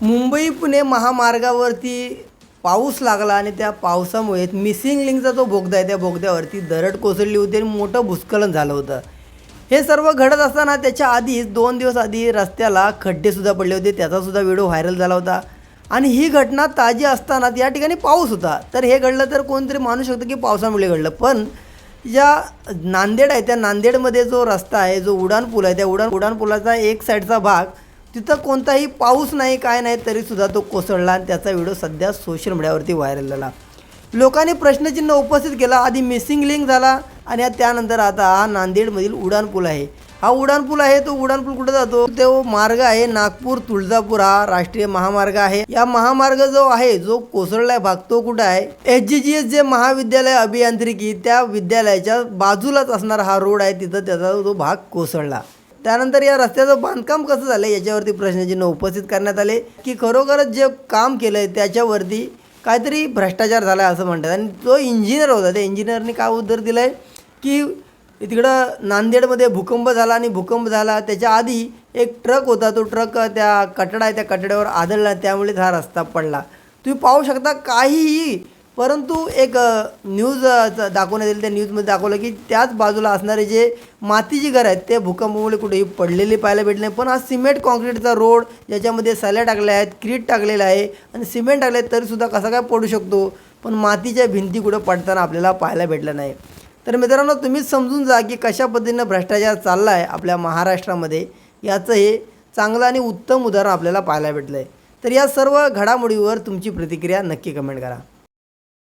मुंबई पुणे महामार्गावरती पाऊस लागला आणि त्या पावसामुळे मिसिंग लिंकचा जो बोगदा आहे त्या बोगद्यावरती दरड कोसळली होती आणि मोठं भूस्खलन झालं होतं. हे सर्व घडत असताना त्याच्या आधीच 2 दिवस आधी रस्त्याला खड्डेसुद्धा पडले होते. त्याचासुद्धा व्हिडिओ व्हायरल झाला होता. आणि ही घटना ताजी असताना या ठिकाणी पाऊस होता. तर हे घडलं तर कोणतरी मानू शकतं की पावसामुळे घडलं. पण ज्या नांदेड आहे त्या नांदेडमध्ये जो रस्ता आहे, जो उड्डाणपूल आहे, त्या उड्डाणपुलाचा एक साईडचा भाग तिथं कोणताही पाऊस नाही, काय नाही, तरीसुद्धा तो कोसळला आणि त्याचा व्हिडिओ सध्या सोशल मीडियावरती व्हायरल झाला. लोकांनी प्रश्नचिन्ह उपस्थित केला. आधी मिसिंग लिंक झाला आणि त्यानंतर आता हा नांदेडमधील उड्डाणपूल आहे. हा उड्डाणपूल आहे, तो उड्डाणपूल कुठं जातो? तो मार्ग आहे नागपूर तुळजापूर, हा राष्ट्रीय महामार्ग आहे. या महामार्ग जो आहे, जो कोसळलाय भाग, तो कुठं आहे? SGGS जे महाविद्यालय अभियांत्रिकी, त्या विद्यालयाच्या बाजूलाच असणारा हा रोड आहे. तिथं त्याचा तो भाग कोसळला. त्यानंतर या रस्त्याचं बांधकाम कसं झालं याच्यावरती प्रश्नचिन्ह उपस्थित करण्यात आले की खरोखरच जे काम केलं आहे त्याच्यावरती काहीतरी भ्रष्टाचार झाला आहे असं म्हणतात. आणि जो इंजिनियर होता त्या इंजिनियरने काय उत्तर दिलं आहे की तिकडं नांदेडमध्ये भूकंप झाला आणि भूकंप झाला त्याच्या आधी एक ट्रक होता, तो ट्रक त्या कटडा आहे त्या कटड्यावर आदळला, त्यामुळेच हा रस्ता पडला. तुम्ही पाहू शकता काहीही. परंतु एक न्यूज दाखवण्यात येईल, त्या न्यूजमध्ये दाखवलं की त्याच बाजूला असणारे जे मातीची घरं आहेत ते भूकंपामुळे कुठेही पडलेले पाहायला भेटले नाही. पण हा सिमेंट कॉन्क्रीटचा रोड ज्याच्यामध्ये सल्या टाकल्या आहेत, क्रीट टाकलेलं आहे आणि सिमेंट टाकले आहेत, तरीसुद्धा कसा काय पडू शकतो? पण मातीच्या भिंती कुठं पडताना आपल्याला पाहायला भेटलं नाही. तर मित्रांनो, तुम्हीच समजून जा की कशा पद्धतीनं भ्रष्टाचार चालला आहे आपल्या महाराष्ट्रामध्ये. याचं हे चांगलं आणि उत्तम उदाहरण आपल्याला पाहायला भेटलं आहे. तर या सर्व घडामोडीवर तुमची प्रतिक्रिया नक्की कमेंट करा.